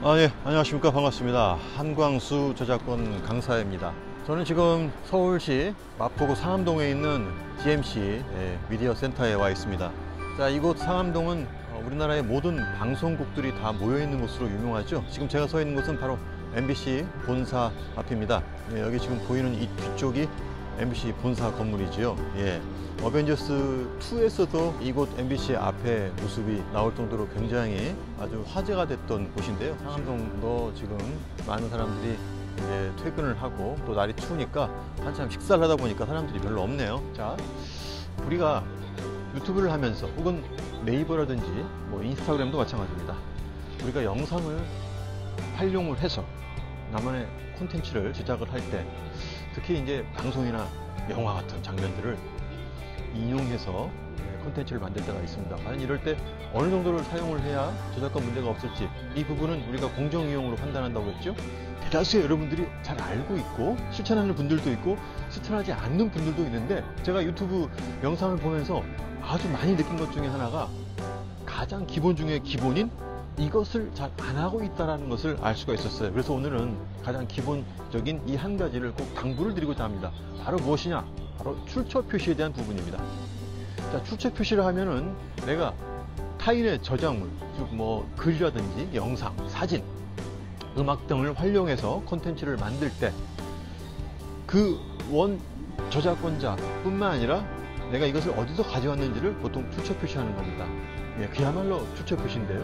예, 안녕하십니까. 반갑습니다. 한광수 저작권 강사입니다. 저는 지금 서울시 마포구 상암동에 있는 DMC 미디어 센터에 와 있습니다. 자, 이곳 상암동은 우리나라의 모든 방송국들이 다 모여 있는 곳으로 유명하죠. 지금 제가 서 있는 곳은 바로 MBC 본사 앞입니다. 여기 지금 보이는 이 뒤쪽이 MBC 본사 건물이지요. 어벤져스 2에서도 이곳 MBC 앞에 모습이 나올 정도로 굉장히 아주 화제가 됐던 곳인데요. 상암동도 지금 많은 사람들이 이제 퇴근을 하고 또 날이 추우니까 한참 식사를 하다 보니까 사람들이 별로 없네요. 자, 우리가 유튜브를 하면서 혹은 네이버라든지 뭐 인스타그램도 마찬가지입니다. 우리가 영상을 활용을 해서 나만의 콘텐츠를 제작을 할 때 특히 이제 방송이나 영화 같은 장면들을 인용해서 콘텐츠를 만들 때가 있습니다. 과연 이럴 때 어느 정도를 사용을 해야 저작권 문제가 없을지, 이 부분은 우리가 공정이용으로 판단한다고 했죠. 대다수의 여러분들이 잘 알고 있고 실천하는 분들도 있고 실천하지 않는 분들도 있는데, 제가 유튜브 영상을 보면서 아주 많이 느낀 것 중에 하나가 가장 기본 중에 기본인 이것을 잘 안 하고 있다는 것을 알 수가 있었어요. 그래서 오늘은 가장 기본적인 이 한 가지를 꼭 당부를 드리고자 합니다. 바로 무엇이냐? 바로 출처 표시에 대한 부분입니다. 자, 출처 표시를 하면은 내가 타인의 저작물, 즉 뭐 글이라든지 영상, 사진, 음악 등을 활용해서 콘텐츠를 만들 때 그 원 저작권자 뿐만 아니라 내가 이것을 어디서 가져왔는지를 보통 출처 표시하는 겁니다. 그야말로 출처 표시인데요.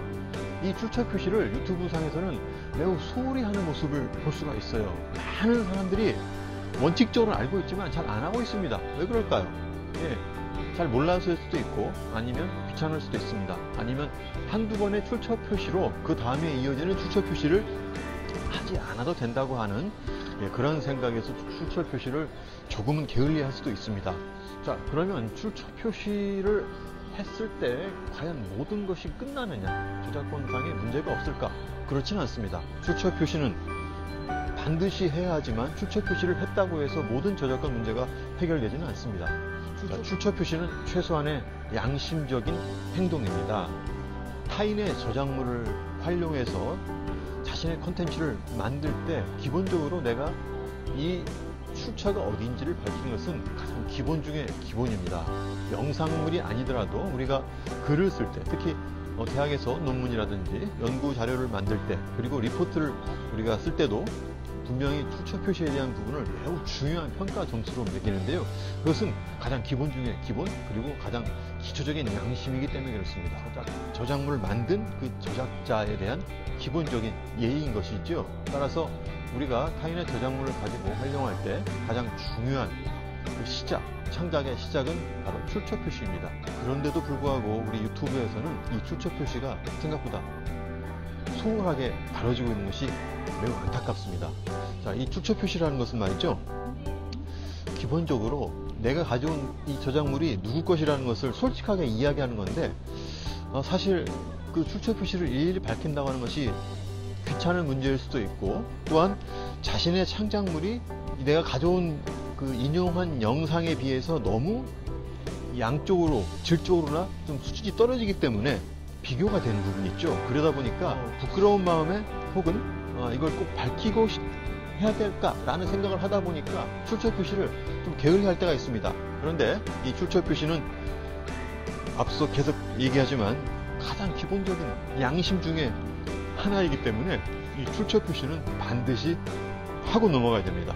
이 출처 표시를 유튜브 상에서는 매우 소홀히 하는 모습을 볼 수가 있어요. 많은 사람들이 원칙적으로 알고 있지만 잘 안 하고 있습니다. 왜 그럴까요? 잘 몰라서일 수도 있고, 아니면 귀찮을 수도 있습니다. 아니면 한두 번의 출처 표시로 그 다음에 이어지는 출처 표시를 하지 않아도 된다고 하는 그런 생각에서 출처 표시를 조금은 게을리할 수도 있습니다. 자, 그러면 출처 표시를 했을 때 과연 모든 것이 끝나느냐, 저작권상의 문제가 없을까? 그렇지는 않습니다. 출처 표시는 반드시 해야 하지만 출처 표시를 했다고 해서 모든 저작권 문제가 해결되지는 않습니다. 출처 표시는 최소한의 양심적인 행동입니다. 타인의 저작물을 활용해서 자신의 콘텐츠를 만들 때 기본적으로 내가 이 출처가 어디인지를 밝히는 것은 가장 기본 중에 기본입니다. 영상물이 아니더라도 우리가 글을 쓸 때, 특히 대학에서 논문이라든지 연구 자료를 만들 때, 그리고 리포트를 우리가 쓸 때도 분명히 출처 표시에 대한 부분을 매우 중요한 평가 점수로 매기는데요. 그것은 가장 기본 중에 기본, 그리고 가장 기초적인 양심이기 때문에 그렇습니다. 저작물을 만든 그 저작자에 대한 기본적인 예의인 것이죠. 따라서 우리가 타인의 저작물을 가지고 활용할 때 가장 중요한 그 시작, 창작의 시작은 바로 출처 표시입니다. 그런데도 불구하고 우리 유튜브에서는 이 출처 표시가 생각보다 소홀하게 다뤄지고 있는 것이 매우 안타깝습니다. 자, 이 출처 표시라는 것은 말이죠, 기본적으로 내가 가져온 이 저작물이 누구 것이라는 것을 솔직하게 이야기하는 건데, 사실 그 출처 표시를 일일이 밝힌다고 하는 것이 귀찮은 문제일 수도 있고, 또한 자신의 창작물이 내가 가져온 그 인용한 영상에 비해서 너무 양쪽으로, 질적으로나 좀 수준이 떨어지기 때문에 비교가 되는 부분이 있죠. 그러다 보니까 부끄러운 마음에, 혹은 이걸 꼭 밝히고 해야 될까라는 생각을 하다 보니까 출처 표시를 좀 게을리 할 때가 있습니다. 그런데 이 출처 표시는 앞서 계속 얘기하지만 가장 기본적인 양심 중에 하나이기 때문에 이 출처 표시는 반드시 하고 넘어가야 됩니다.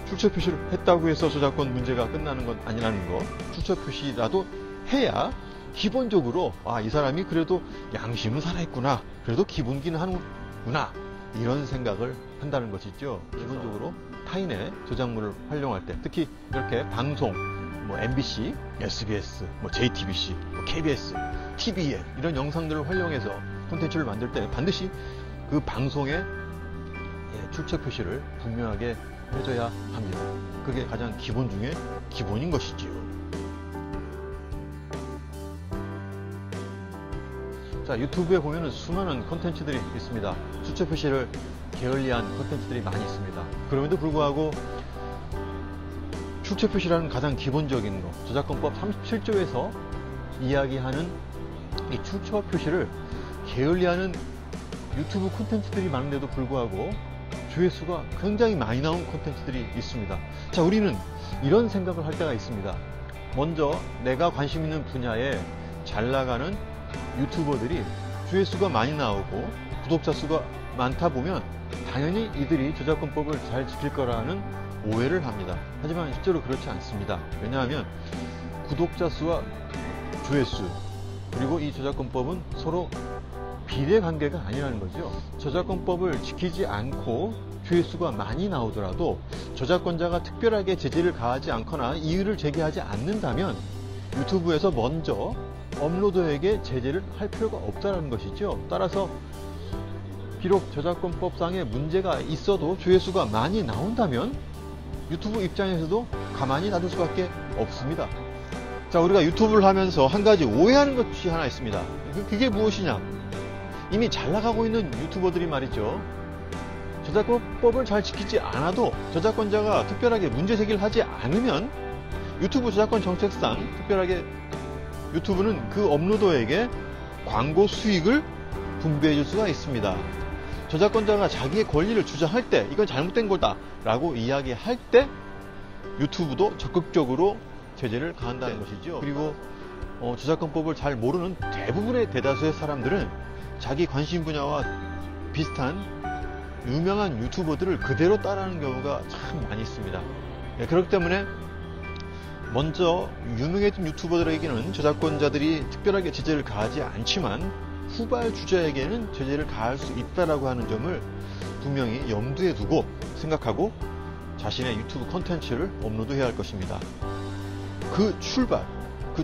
출처 표시를 했다고 해서 저작권 문제가 끝나는 건 아니라는 거, 출처 표시라도 해야 기본적으로 이 사람이 그래도 양심은 살아있구나, 그래도 기본기는 하는구나, 이런 생각을 한다는 것이죠. 기본적으로 타인의 저작물을 활용할 때, 특히 이렇게 방송, 뭐 MBC, SBS, 뭐 JTBC, 뭐 KBS, TVN 이런 영상들을 활용해서 콘텐츠를 만들 때 반드시 그 방송의 출처 표시를 분명하게 해줘야 합니다. 그게 가장 기본 중에 기본인 것이지요. 자, 유튜브에 보면은 수많은 콘텐츠들이 있습니다. 출처 표시를 게을리한 콘텐츠들이 많이 있습니다. 그럼에도 불구하고 출처 표시라는 가장 기본적인 거, 저작권법 37조에서 이야기하는 이 출처 표시를 게을리하는 유튜브 콘텐츠들이 많은데도 불구하고 조회수가 굉장히 많이 나온 콘텐츠들이 있습니다. 자, 우리는 이런 생각을 할 때가 있습니다. 먼저 내가 관심 있는 분야에 잘 나가는 유튜버들이 조회수가 많이 나오고 구독자 수가 많다 보면 당연히 이들이 저작권법을 잘 지킬 거라는 오해를 합니다. 하지만 실제로 그렇지 않습니다. 왜냐하면 구독자 수와 조회수 그리고 이 저작권법은 서로 비례관계가 아니라는 거죠. 저작권법을 지키지 않고 조회수가 많이 나오더라도 저작권자가 특별하게 제재를 가하지 않거나 이유를 제기하지 않는다면 유튜브에서 먼저 업로더에게 제재를 할 필요가 없다는 것이죠. 따라서 비록 저작권법상의 문제가 있어도 조회수가 많이 나온다면 유튜브 입장에서도 가만히 놔둘 수밖에 없습니다. 자, 우리가 유튜브를 하면서 한 가지 오해하는 것이 하나 있습니다. 그게 무엇이냐? 이미 잘 나가고 있는 유튜버들이 말이죠. 저작권법을 잘 지키지 않아도 저작권자가 특별하게 문제 제기를 하지 않으면 유튜브 저작권 정책상 특별하게 유튜브는 그 업로더에게 광고 수익을 분배해 줄 수가 있습니다. 저작권자가 자기의 권리를 주장할 때 이건 잘못된 거다 라고 이야기할 때 유튜브도 적극적으로 제재를 가한다는 것이죠. 그리고 저작권법을 잘 모르는 대부분의 대다수의 사람들은 자기 관심 분야와 비슷한 유명한 유튜버들을 그대로 따라하는 경우가 참 많이 있습니다. 그렇기 때문에 먼저 유명해진 유튜버들에게는 저작권자들이 특별하게 제재를 가하지 않지만 후발주자에게는 제재를 가할 수 있다라고 하는 점을 분명히 염두에 두고 생각하고 자신의 유튜브 콘텐츠를 업로드해야 할 것입니다. 그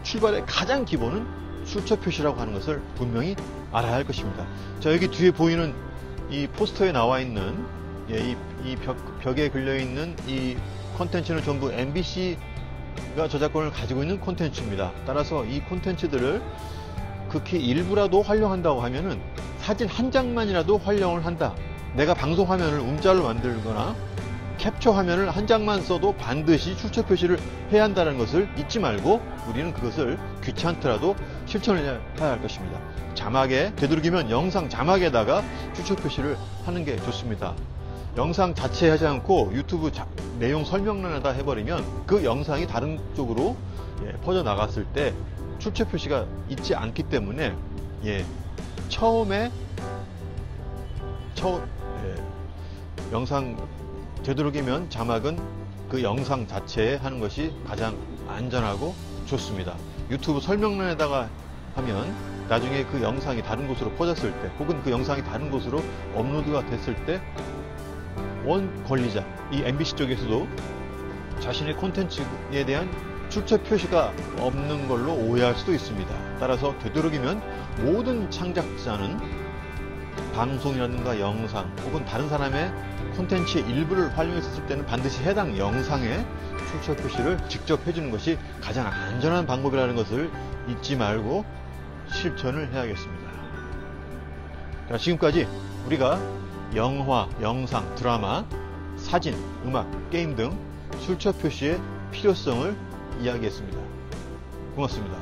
출발의 가장 기본은 출처 표시라고 하는 것을 분명히 알아야 할 것입니다. 자, 여기 뒤에 보이는 이 포스터에 나와 있는 이 벽에 걸려 있는 이 콘텐츠는 전부 MBC가 저작권을 가지고 있는 콘텐츠입니다. 따라서 이 콘텐츠들을 극히 일부라도 활용한다고 하면은 사진 한 장만이라도 활용을 한다. 내가 방송 화면을 움짤로 만들거나 캡처 화면을 한 장만 써도 반드시 출처 표시를 해야 한다는 것을 잊지 말고 우리는 그것을 귀찮더라도 실천을 해야 할 것입니다. 자막에 되도록이면 영상 자막에다가 출처 표시를 하는 게 좋습니다. 영상 자체에 하지 않고 유튜브 내용 설명란에다 해버리면 그 영상이 다른 쪽으로 퍼져나갔을 때 출처 표시가 있지 않기 때문에 처음에 영상 되도록이면 자막은 그 영상 자체에 하는 것이 가장 안전하고 좋습니다. 유튜브 설명란에다가 하면 나중에 그 영상이 다른 곳으로 퍼졌을 때 혹은 그 영상이 다른 곳으로 업로드가 됐을 때 원 권리자, 이 MBC 쪽에서도 자신의 콘텐츠에 대한 출처 표시가 없는 걸로 오해할 수도 있습니다. 따라서 되도록이면 모든 창작자는 방송이라든가 영상 혹은 다른 사람의 콘텐츠의 일부를 활용했을 때는 반드시 해당 영상에 출처 표시를 직접 해주는 것이 가장 안전한 방법이라는 것을 잊지 말고 실천을 해야겠습니다. 자, 지금까지 우리가 영화, 영상, 드라마, 사진, 음악, 게임 등 출처 표시의 필요성을 이야기했습니다. 고맙습니다.